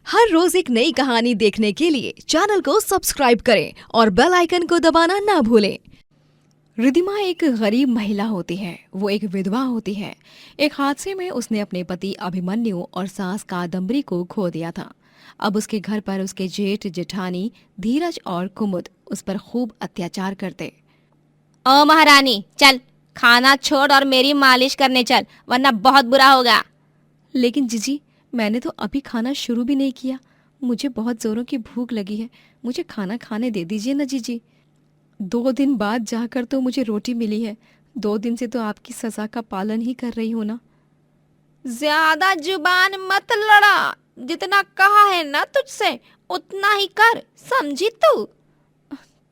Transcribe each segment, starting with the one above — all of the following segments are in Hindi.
हर रोज एक नई कहानी देखने के लिए चैनल को सब्सक्राइब करें और बेल आइकन को दबाना ना भूलें। रिधिमा एक गरीब महिला होती है। वो एक विधवा होती है। एक हादसे में उसने अपने पति अभिमन्यु और सास कादम्बरी को खो दिया था। अब उसके घर पर उसके जेठ जेठानी धीरज और कुमुद उस पर खूब अत्याचार करते। ओ महारानी, चल खाना छोड़ और मेरी मालिश करने चल, वरना बहुत बुरा होगा। लेकिन जीजी, मैंने तो अभी खाना शुरू भी नहीं किया। मुझे बहुत जोरों की भूख लगी है। मुझे खाना खाने दे दीजिए ना जीजी। 2 दिन बाद जाकर तो मुझे रोटी मिली है। 2 दिन से तो आपकी सजा का पालन ही कर रही हूं ना। ज्यादा जुबान मत लड़ा। जितना कहा है ना तुझसे उतना ही कर, समझी तू?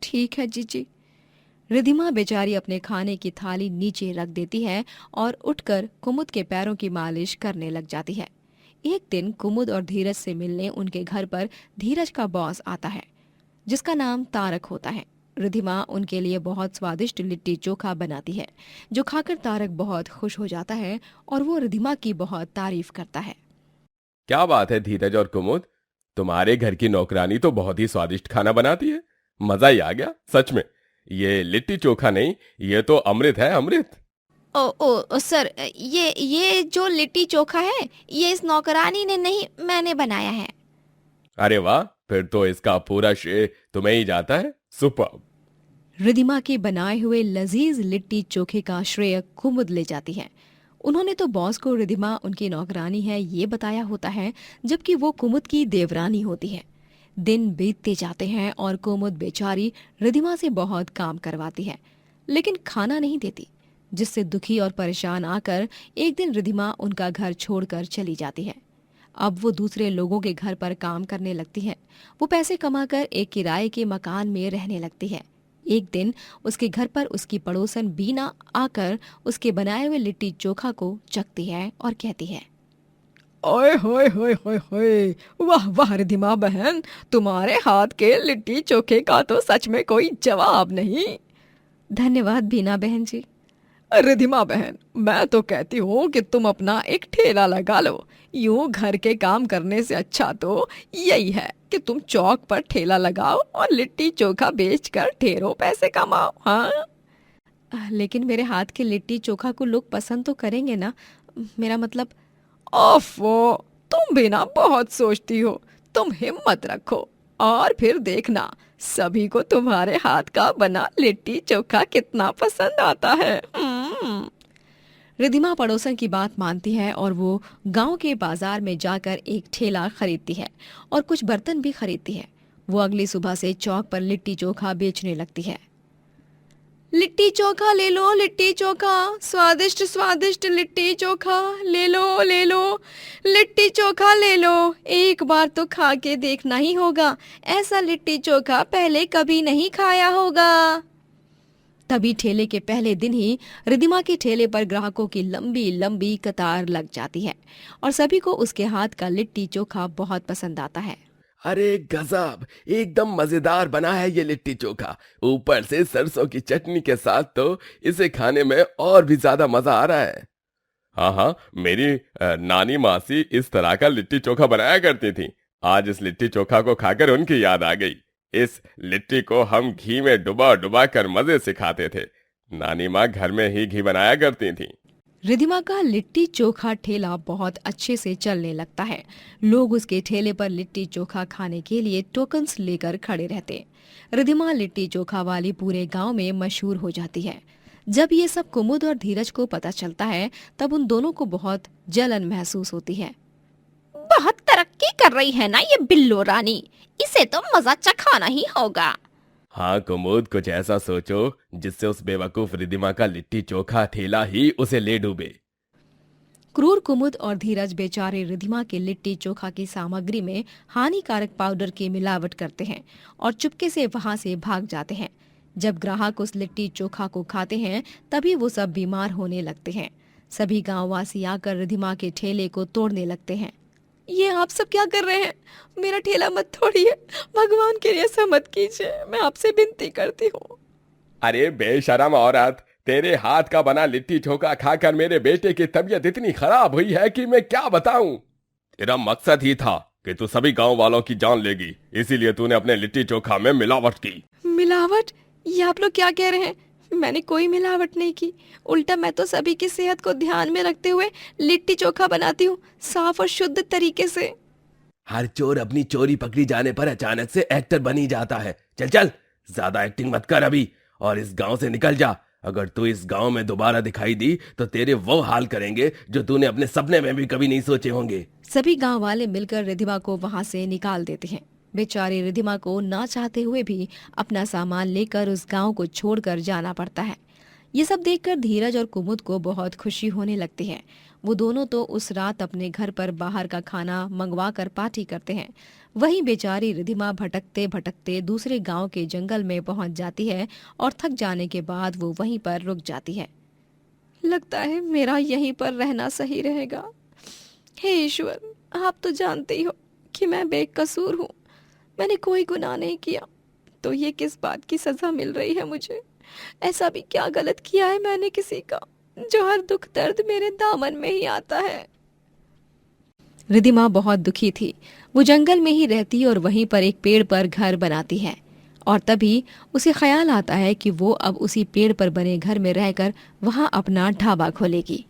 ठीक है जीजी। रिधिमा बेचारी अपने खाने की थाली नीचे रख देती है और उठकर कुमुद के पैरों की मालिश करने लग जाती है। एक दिन कुमुद और धीरज से मिलने उनके घर पर धीरज का बॉस आता है, जिसका नाम तारक होता है। रिधिमा उनके लिए बहुत स्वादिष्ट लिट्टी चोखा बनाती है, जो खाकर तारक बहुत खुश हो जाता है और वो रिधिमा की बहुत तारीफ करता है। क्या बात है धीरज और कुमुद, तुम्हारे घर की नौकरानी तो बहुत ही स्वादिष्ट खाना बनाती है। मजा ही आ गया सच में। ये लिट्टी चोखा नहीं, ये तो अमृत है, अमृत। ओ सर, ये जो लिट्टी चोखा है ये इस नौकरानी ने नहीं, मैंने बनाया है। अरे वाह, फिर तो इसका पूरा श्रेय तुम्हें ही जाता है। सुपर। रिधिमा के बनाए हुए लजीज लिट्टी चोखे का श्रेय कुमुद ले जाती है। उन्होंने तो बॉस को रिधिमा उनकी नौकरानी है ये बताया होता है, जबकि वो कुमुद की देवरानी होती है। दिन बीतते जाते हैं और कुमुद बेचारी रिधिमा से बहुत काम करवाती है, लेकिन खाना नहीं देती, जिससे दुखी और परेशान आकर एक दिन रिधिमा उनका घर छोड़कर चली जाती है। अब वो दूसरे लोगों के घर पर काम करने लगती है। वो पैसे कमाकर एक किराए के मकान में रहने लगती है। एक दिन उसके घर पर उसकी पड़ोसन बीना आकर उसके बनाए हुए लिट्टी चोखा को चखती है और कहती है, ओए होए होए होए होए, वाह वाह रिधिमा बहन, तुम्हारे हाथ के लिट्टी चोखे का तो सच में कोई जवाब नहीं। धन्यवाद बीना बहन जी। रिधिमा बहन, मैं तो कहती हूँ कि तुम अपना एक ठेला लगा लो। यूं घर के काम करने से अच्छा तो यही है कि तुम चौक पर ठेला लगाओ और लिट्टी चोखा बेचकर ढेरों पैसे कमाओ। हाँ, लेकिन मेरे हाथ के लिट्टी चोखा को लोग पसंद तो करेंगे ना? मेरा मतलब। ओफो, तुम भी ना बहुत सोचती हो। तुम हिम्मत रखो और फिर देखना सभी को तुम्हारे हाथ का बना लिट्टी चोखा कितना पसंद आता है। रिधिमा पड़ोसन की बात मानती है और वो गांव के बाजार में जाकर एक ठेला खरीदती है और कुछ बर्तन भी खरीदती है। वो अगली सुबह से चौक पर लिट्टी चोखा बेचने लगती है। लिट्टी चोखा ले लो, लिट्टी चोखा, स्वादिष्ट स्वादिष्ट लिट्टी चोखा ले लो, ले लो, लिट्टी चोखा ले लो। एक बार तो खा के देखना ही होगा। ऐसा लिट्टी चोखा पहले कभी नहीं खाया होगा। तभी ठेले के पहले दिन ही रिधिमा के ठेले पर ग्राहकों की लंबी लंबी कतार लग जाती है और सभी को उसके हाथ का लिट्टी चोखा बहुत पसंद आता है। अरे गजब, एकदम मजेदार बना है ये लिट्टी चोखा। ऊपर से सरसों की चटनी के साथ तो इसे खाने में और भी ज्यादा मजा आ रहा है। हाँ हाँ, मेरी नानी मासी इस तरह का लिट्टी चोखा बनाया करती थी। आज इस लिट्टी चोखा को खाकर उनकी याद आ गई। इस लिट्टी को हम घी में डुबा डुबा कर मजे से खाते थे। नानी माँ घर में ही घी बनाया करती थी। रिधिमा का लिट्टी चोखा ठेला बहुत अच्छे से चलने लगता है। लोग उसके ठेले पर लिट्टी चोखा खाने के लिए टोकन्स लेकर खड़े रहते। रिधिमा लिट्टी चोखा वाली पूरे गांव में मशहूर हो जाती है। जब ये सब कुमुद और धीरज को पता चलता है, तब उन दोनों को बहुत जलन महसूस होती है। बहुत तरक्की कर रही है ना ये बिल्लो रानी, इसे तो मजा चखाना ही होगा। हाँ कुमुद, कुछ ऐसा सोचो जिससे उस बेवकूफ रिधिमा का लिट्टी चोखा ठेला ही उसे ले डूबे। क्रूर कुमुद और धीरज बेचारे रिधिमा के लिट्टी चोखा की सामग्री में हानिकारक पाउडर की मिलावट करते हैं और चुपके से वहां से भाग जाते हैं। जब ग्राहक उस लिट्टी चोखा को खाते हैं, तभी वो सब बीमार होने लगते हैं। सभी गांववासी आकर रिधिमा के ठेले को तोड़ने लगते हैं। ये आप सब क्या कर रहे हैं? मेरा ठेला मत तोड़िए, भगवान के लिए ऐसा मत कीजिए, मैं आपसे विनती करती हूँ। अरे बेशरम औरत, तेरे हाथ का बना लिट्टी चोखा खाकर मेरे बेटे की तबीयत इतनी खराब हुई है कि मैं क्या बताऊं। तेरा मकसद ही था कि तू सभी गांव वालों की जान लेगी, इसीलिए तूने अपने लिट्टी चोखा में मिलावट की। मिलावट? ये आप लोग क्या कह रहे हैं? मैंने कोई मिलावट नहीं की। उल्टा मैं तो सभी की सेहत को ध्यान में रखते हुए लिट्टी चोखा बनाती हूँ, साफ और शुद्ध तरीके से। हर चोर अपनी चोरी पकड़ी जाने पर अचानक से एक्टर बनी जाता है। चल चल, ज्यादा एक्टिंग मत कर अभी और इस गांव से निकल जा। अगर तू इस गांव में दोबारा दिखाई दी तो तेरे वो हाल करेंगे जो तूने अपने सपने में भी कभी नहीं सोचे होंगे। सभी गांव वाले मिलकर रिधिमा को वहां से निकाल देते हैं। बेचारी रिधिमा को ना चाहते हुए भी अपना सामान लेकर उस गांव को छोड़कर जाना पड़ता है। ये सब देखकर धीरज और कुमुद को बहुत खुशी होने लगती है। वो दोनों तो उस रात अपने घर पर बाहर का खाना मंगवा कर पार्टी करते हैं। वहीं बेचारी रिधिमा भटकते भटकते दूसरे गांव के जंगल में पहुंच जाती है और थक जाने के बाद वो वहीं पर रुक जाती है। लगता है मेरा यहीं पर रहना सही रहेगा। हे ईश्वर, आप तो जानते ही हो कि मैं बेकसूर हूँ। मैंने कोई गुनाह नहीं किया, तो ये किस बात की सजा मिल रही है मुझे? ऐसा भी क्या गलत किया है मैंने किसी का, जो हर दुख दर्द मेरे दामन में ही आता है? रिधिमा बहुत दुखी थी। वो जंगल में ही रहती और वहीं पर एक पेड़ पर घर बनाती है और तभी उसे ख्याल आता है कि वो अब उसी पेड़ पर बने घर में रहकर वहां अपना ढाबा खोलेगी।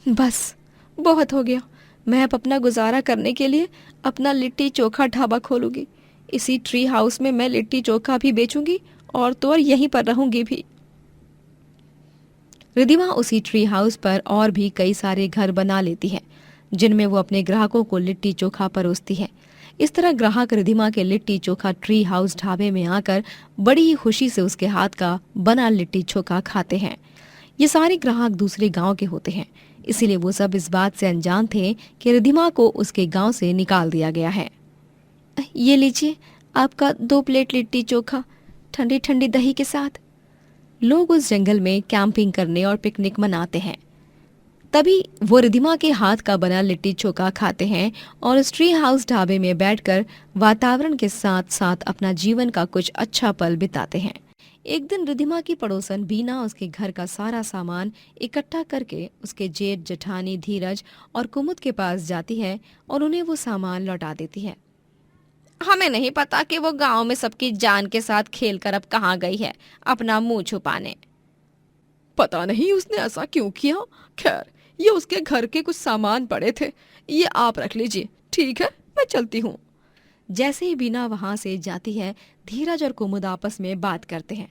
बस बहुत हो गया। मैं अब अपना गुजारा करने के लिए अपना लिट्टी चोखा ढाबा खोलूंगी। इसी ट्री हाउस में मैं लिट्टी चोखा भी बेचूंगी और तो और यहीं पर रहूंगी भी। रिधिमा उसी ट्री हाउस पर और भी कई सारे घर बना लेती है जिनमें वो अपने ग्राहकों को लिट्टी चोखा परोसती है। इस तरह ग्राहक रिधिमा के लिट्टी चोखा ट्री हाउस ढाबे में आकर बड़ी ही खुशी से उसके हाथ का बना लिट्टी चोखा खाते हैं। ये सारे ग्राहक दूसरे गांव के होते हैं, इसीलिए वो सब इस बात से अनजान थे कि रिधिमा को उसके गांव से निकाल दिया गया है। ये लीजिए आपका 2 प्लेट लिट्टी चोखा ठंडी ठंडी दही के साथ। लोग उस जंगल में कैंपिंग करने और पिकनिक मनाते हैं। तभी वो रिधिमा के हाथ का बना लिट्टी चोखा खाते हैं और उस ट्री हाउस ढाबे में बैठकर वातावरण के साथ साथ अपना जीवन का कुछ अच्छा पल बिताते हैं। एक दिन रिधिमा की पड़ोसन बीना उसके घर का सारा सामान इकट्ठा करके उसके जेठ जेठानी धीरज और कुमुद के पास जाती है और उन्हें वो सामान लौटा देती है। हमें नहीं पता कि वो गांव में सबकी जान के साथ खेलकर अब कहाँ गई है अपना मुंह छुपाने। पता नहीं उसने ऐसा क्यों किया। खैर, ये उसके घर के कुछ सामान पड़े थे, ये आप रख लीजिए। ठीक है, मैं चलती हूँ। जैसे ही बीना वहां से जाती है, धीरज और कुमुद आपस में बात करते हैं।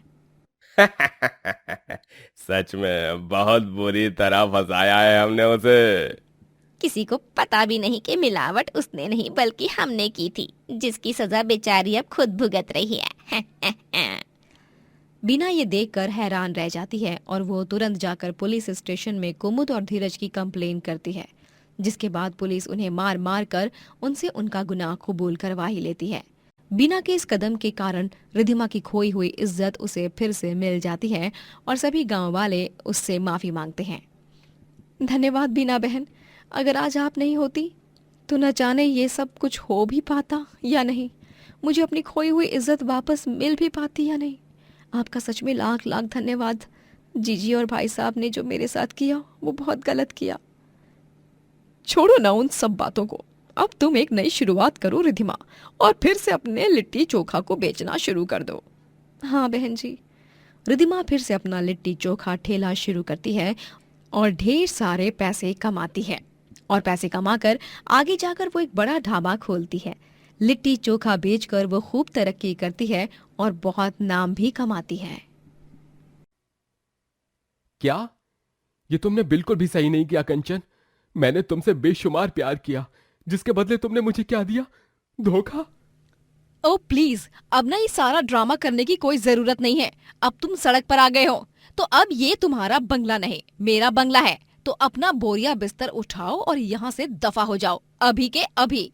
सच में बहुत बुरी तरह फंसाया है हमने उसे। किसी को पता भी नहीं कि मिलावट उसने नहीं बल्कि हमने की थी, जिसकी सजा बेचारी अब खुद भुगत रही है। बीना ये देखकर हैरान रह जाती है और वो तुरंत जाकर पुलिस स्टेशन में कुमुद और धीरज की कंप्लेन करती है, जिसके बाद पुलिस उन्हें मार मार कर उनसे उनका गुनाह कबूल करवा ही लेती है। बीना के इस कदम के कारण रिधिमा की खोई हुई इज्जत उसे फिर से मिल जाती है और सभी गांव वाले उससे माफी मांगते हैं। धन्यवाद बीना बहन, अगर आज आप नहीं होती तो न जाने ये सब कुछ हो भी पाता या नहीं, मुझे अपनी खोई हुई इज्जत वापस मिल भी पाती या नहीं। आपका सच में लाख लाख धन्यवाद। जीजी और भाई साहब ने जो मेरे साथ किया वो बहुत गलत किया। छोड़ो ना उन सब बातों को, अब तुम एक नई शुरुआत करो रिधिमा और फिर से अपने लिट्टी चोखा को बेचना शुरू कर दो। हाँ बहन जी। रिधिमा फिर से अपना लिट्टी चोखा ठेला शुरू करती है और ढेर सारे पैसे कमाती है और पैसे कमाकर आगे जाकर वो एक बड़ा ढाबा खोलती है। लिट्टी चोखा बेचकर वो खूब तरक्की करती है और बहुत नाम भी कमाती है। क्या? ये तुमने बिल्कुल भी सही नहीं किया कंचन। मैंने तुमसे बेशुमार प्यार किया, जिसके बदले तुमने मुझे क्या दिया? धोखा। ओ प्लीज, अब ना ये सारा ड्रामा करने की कोई जरूरत नहीं है। अब तुम सड़क पर आ गए हो तो अब ये तुम्हारा बंगला नहीं, मेरा बंगला है। तो अपना बोरिया बिस्तर उठाओ और यहाँ से दफा हो जाओ, अभी के अभी।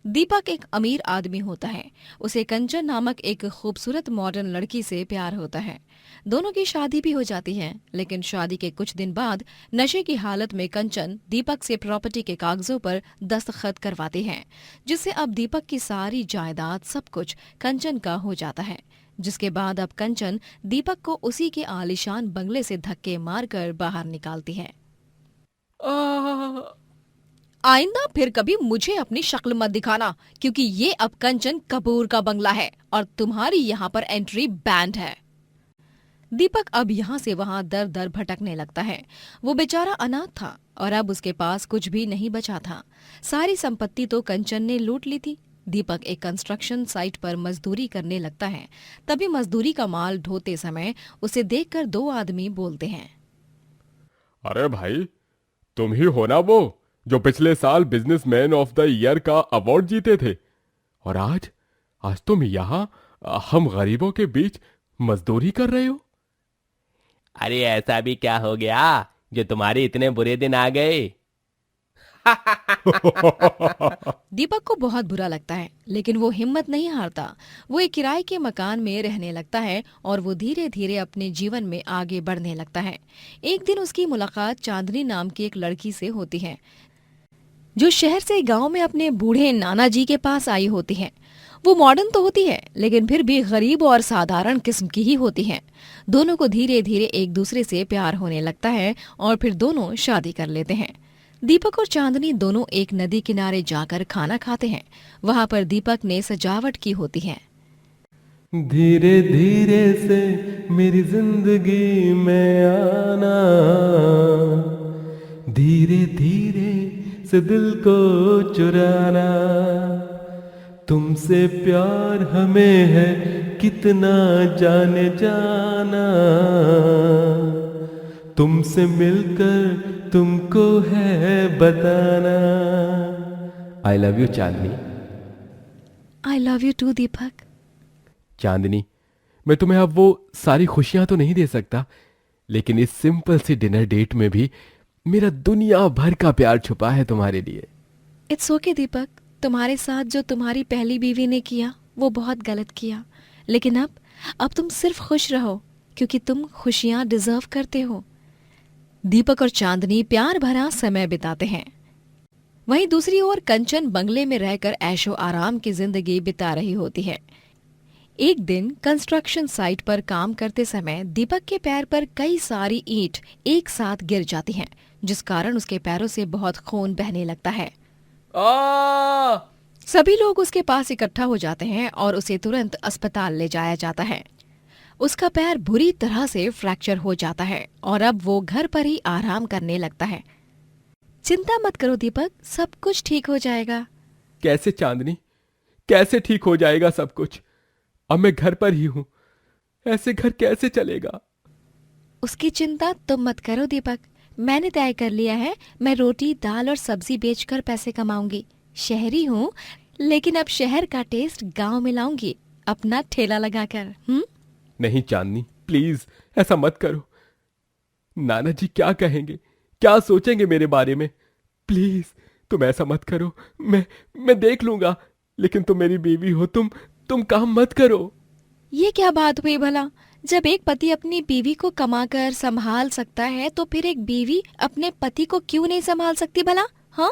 दीपक एक अमीर आदमी होता है। उसे कंचन नामक एक खूबसूरत मॉडर्न लड़की से प्यार होता है। दोनों की शादी भी हो जाती है, लेकिन शादी के कुछ दिन बाद नशे की हालत में कंचन दीपक से प्रॉपर्टी के कागजों पर दस्तखत करवाती है, जिससे अब दीपक की सारी जायदाद सब कुछ कंचन का हो जाता है। जिसके बाद अब कंचन दीपक को उसी के आलीशान बंगले से धक्के मारकर बाहर निकालती है। आइंदा फिर कभी मुझे अपनी शक्ल मत दिखाना, क्योंकि ये अब कंचन कपूर का बंगला है और तुम्हारी यहाँ पर एंट्री बैंड है। दीपक अब यहाँ से वहाँ दर दर भटकने लगता है। वो बेचारा अनाथ था और अब उसके पास कुछ भी नहीं बचा था। सारी संपत्ति तो कंचन ने लूट ली थी। दीपक एक कंस्ट्रक्शन साइट पर मजदूरी करने लगता है। तभी मजदूरी का माल ढोते समय उसे देखकर दो आदमी बोलते हैं। अरे भाई, तुम ही हो ना वो जो पिछले साल बिजनेसमैन ऑफ द ईयर का अवार्ड जीते थे, और आज आज तुम यहाँ हम गरीबों के बीच मजदूरी कर रहे हो। अरे ऐसा भी क्या हो गया जो तुम्हारे इतने बुरे दिन आ गए? दीपक को बहुत बुरा लगता है, लेकिन वो हिम्मत नहीं हारता। वो एक किराए के मकान में रहने लगता है और वो धीरे धीरे अपने जीवन में आगे बढ़ने लगता है। एक दिन उसकी मुलाकात चांदनी नाम की एक लड़की से होती है, जो शहर से गांव में अपने बूढ़े नाना जी के पास आई होती है। वो मॉडर्न तो होती है, लेकिन फिर भी गरीब और साधारण किस्म की ही होती है। दोनों को धीरे धीरे एक दूसरे से प्यार होने लगता है और फिर दोनों शादी कर लेते हैं। दीपक और चांदनी दोनों एक नदी किनारे जाकर खाना खाते हैं। वहाँ पर दीपक ने सजावट की होती है। धीरे धीरे से मेरी जिंदगी में आना, धीरे धीरे से दिल को चुराना, तुमसे प्यार हमें है कितना जाने जाना, तुमसे मिलकर तुमको है बताना। I love you Chandni. I love you too Deepak. Chandni, मैं तुम्हें अब वो सारी खुशियां तो नहीं दे सकता, लेकिन इस सिंपल सी डिनर डेट में भी मेरा दुनिया भर का प्यार छुपा है तुम्हारे लिए। इट्स ओके दीपक, तुम्हारे साथ जो तुम्हारी पहली बीवी ने किया वो बहुत गलत किया, लेकिन अब तुम सिर्फ खुश रहो, क्योंकि तुम खुशियां डिजर्व करते हो। दीपक और चांदनी प्यार भरा समय बिताते हैं। वहीं दूसरी ओर कंचन बंगले में रहकर ऐशो आराम की जिंदगी बिता रही होती है। एक दिन कंस्ट्रक्शन साइट पर काम करते समय दीपक के पैर पर कई सारी ईंट एक साथ गिर जाती हैं, जिस कारण उसके पैरों से बहुत खून बहने लगता है। सभी लोग उसके पास इकट्ठा हो जाते हैं और उसे तुरंत अस्पताल ले जाया जाता है। उसका पैर बुरी तरह से फ्रैक्चर हो जाता है और अब वो घर पर ही आराम करने लगता है। चिंता मत करो दीपक, सब कुछ ठीक हो जाएगा। कैसे चांदनी, कैसे ठीक हो जाएगा सब कुछ? अब मैं घर पर ही हूं, ऐसे घर कैसे चलेगा? उसकी चिंता तुम मत करो दीपक, मैंने तय कर लिया है, मैं रोटी दाल और सब्जी बेचकर पैसे कमाऊंगी। शहरी हूँ, लेकिन अब शहर का टेस्ट गांव में लाऊंगी, अपना ठेला लगाकर। नहीं चांदनी, प्लीज ऐसा मत करो। नाना जी क्या कहेंगे, क्या सोचेंगे मेरे बारे में? प्लीज तुम ऐसा मत करो। मैं देख लूंगा, लेकिन तुम मेरी बीवी हो, तुम काम मत करो। ये क्या बात हुई भला? जब एक पति अपनी बीवी को कमाकर संभाल सकता है, तो फिर एक बीवी अपने पति को क्यों नहीं संभाल सकती भला? हाँ,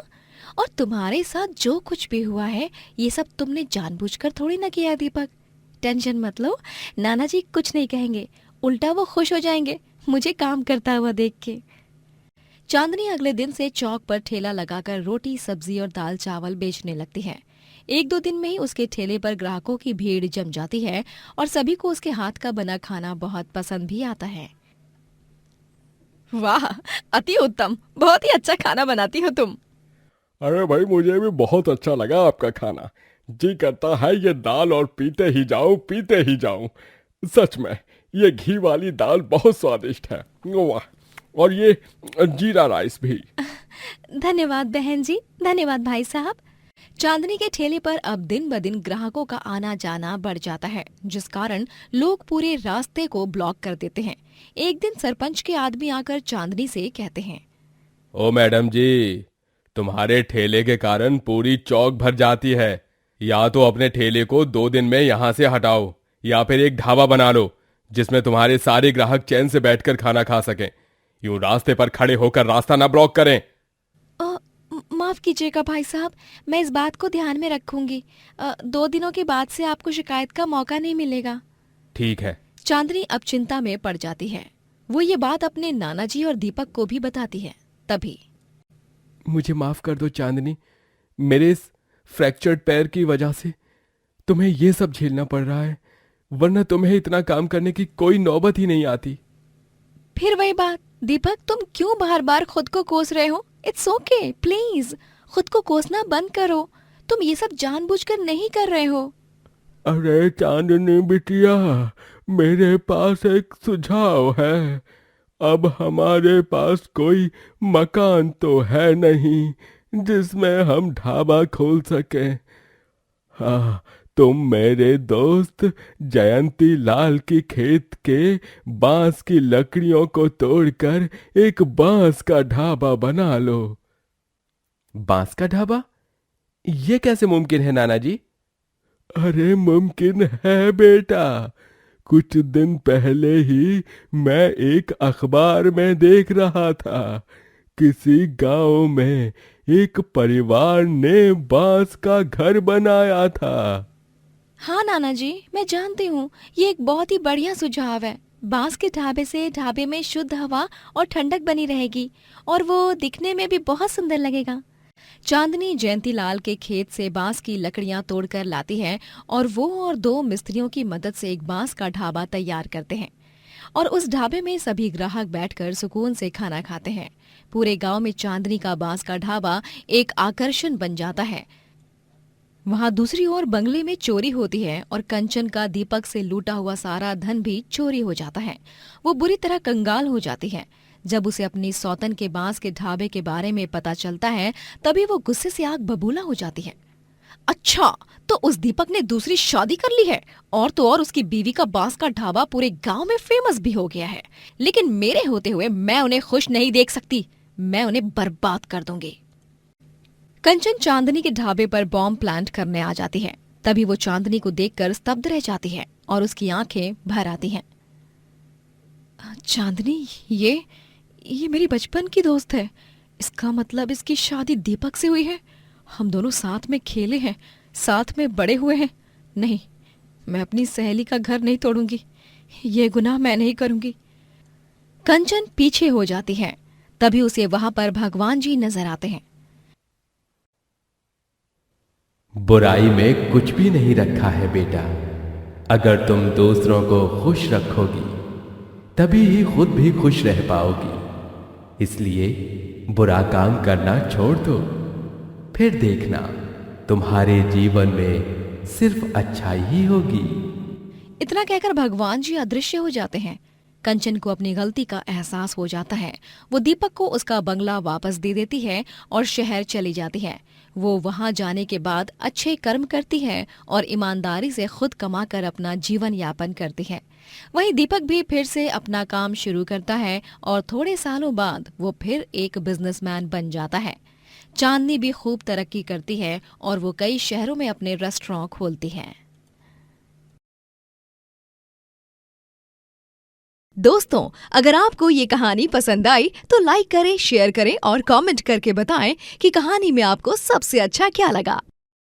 और तुम्हारे साथ जो कुछ भी हुआ है, ये सब तुमने जानबूझकर थोड़ी ना किया दीपक। टेंशन मत लो, नाना जी कुछ नहीं कहेंगे, उल्टा वो खुश हो जाएंगे मुझे काम करता हुआ देख के। चांदनी अगले दिन से चौक पर ठेला लगाकर रोटी सब्जी और दाल चावल बेचने लगती है। एक दो दिन में ही उसके ठेले पर ग्राहकों की भीड़ जम जाती है और सभी को उसके हाथ का बना खाना बहुत पसंद भी आता है। वाह, अति उत्तम, बहुत ही अच्छा खाना बनाती हो तुम। अरे भाई, मुझे भी बहुत अच्छा लगा आपका खाना। जी करता है ये दाल और पीते ही जाऊं। सच में ये घी वाली दाल बहुत स्वादिष्ट है। वाह, और ये जीरा राइस भी। धन्यवाद बहन जी, धन्यवाद भाई साहब। चांदनी के ठेले पर अब दिन ब दिन ग्राहकों का आना जाना बढ़ जाता है, जिस कारण लोग पूरे रास्ते को ब्लॉक कर देते हैं। एक दिन सरपंच के आदमी आकर चांदनी से कहते हैं, ओ मैडम जी, तुम्हारे ठेले के कारण पूरी चौक भर जाती है। या तो अपने ठेले को 2 दिन में यहाँ से हटाओ, या फिर एक ढाबा बना लो जिसमें तुम्हारे सारे ग्राहक चैन से बैठकर खाना खा सकें। यूं रास्ते पर खड़े होकर रास्ता ना ब्लॉक करें। माफ कीजिएगा भाई साहब, मैं इस बात को ध्यान में रखूंगी। 2 दिनों के बाद से आपको शिकायत का मौका नहीं मिलेगा। ठीक है। चांदनी अब चिंता में पड़ जाती है। वो ये बात अपने नाना जी और दीपक को भी बताती है। तभी मुझे माफ कर दो चांदनी, मेरे इस फ्रैक्चर्ड पैर की वजह से तुम्हें ये सब झेलना पड़ रहा है, वरना तुम्हें इतना काम करने की कोई नौबत ही नहीं आती। फिर वही बात, दीपक तुम क्यों बार बार खुद को कोस रहे हो? इट्स ओके, प्लीज खुद को कोसना बंद करो। तुम ये सब जानबूझकर नहीं कर रहे हो। अरे चांदनी बिटिया, मेरे पास एक सुझाव है। अब हमारे पास कोई मकान तो है नहीं जिसमें हम ढाबा खोल सके। हाँ, तुम मेरे दोस्त जयंती लाल की खेत के बांस की लकड़ियों को तोड़कर एक बांस का ढाबा बना लो। बांस का ढाबा? ये कैसे मुमकिन है नाना जी? अरे मुमकिन है बेटा। कुछ दिन पहले ही मैं एक अखबार में देख रहा था, किसी गांव में एक परिवार ने बांस का घर बनाया था। हाँ नाना जी, मैं जानती हूँ, ये एक बहुत ही बढ़िया सुझाव है। बांस के ढाबे से ढाबे में शुद्ध हवा और ठंडक बनी रहेगी और वो दिखने में भी बहुत सुंदर लगेगा। चांदनी जयंतीलाल के खेत से बांस की लकड़ियां तोड़कर लाती है और वो और 2 मिस्त्रियों की मदद से एक बांस का ढाबा तैयार करते हैं और उस ढाबे में सभी ग्राहक बैठकर सुकून से खाना खाते हैं। पूरे गांव में चांदनी का बांस का ढाबा एक आकर्षण बन जाता है। वहां दूसरी ओर बंगले में चोरी होती है और कंचन का दीपक से लूटा हुआ सारा धन भी चोरी हो जाता है। वो बुरी तरह कंगाल हो जाती है। जब उसे अपनी सौतन के बांस के ढाबे के बारे में पता चलता है, तभी वो गुस्से से आग बबूला हो जाती है। अच्छा, तो उस दीपक ने दूसरी शादी कर ली है और तो और उसकी बीवी का बांस का ढाबा पूरे गांव में फेमस भी हो गया है। लेकिन मेरे होते हुए मैं उन्हें खुश नहीं देख सकती, मैं उन्हें बर्बाद कर दूंगी। कंचन चांदनी के ढाबे पर बॉम्ब प्लांट करने आ जाती है। तभी वो चांदनी को देखकर स्तब्ध रह जाती है और उसकी आंखें भर आती हैं। चांदनी, ये मेरी बचपन की दोस्त है। इसका मतलब इसकी शादी दीपक से हुई है। हम दोनों साथ में खेले हैं, साथ में बड़े हुए हैं। नहीं, मैं अपनी सहेली का घर नहीं तोड़ूंगी। ये गुनाह मैं नहीं करूंगी। कंचन पीछे हो जाती है। तभी उसे वहां पर भगवान जी नजर आते हैं। बुराई में कुछ भी नहीं रखा है बेटा। अगर तुम दूसरों को खुश रखोगी तभी ही खुद भी खुश रह पाओगी। इसलिए बुरा काम करना छोड़ दो, फिर देखना तुम्हारे जीवन में सिर्फ अच्छाई ही होगी। इतना कहकर भगवान जी अदृश्य हो जाते हैं। कंचन को अपनी गलती का एहसास हो जाता है। वो दीपक को उसका बंगला वापस दे देती है और शहर चली जाती है। वो वहां जाने के बाद अच्छे कर्म करती है और ईमानदारी से खुद कमाकर अपना जीवन यापन करती है। वहीं दीपक भी फिर से अपना काम शुरू करता है और थोड़े सालों बाद वो फिर एक बिजनेसमैन बन जाता है। चांदनी भी खूब तरक्की करती है और वो कई शहरों में अपने रेस्टोरेंट खोलती है। दोस्तों, अगर आपको ये कहानी पसंद आई तो लाइक करें, शेयर करें और कमेंट करके बताएं कि कहानी में आपको सबसे अच्छा क्या लगा।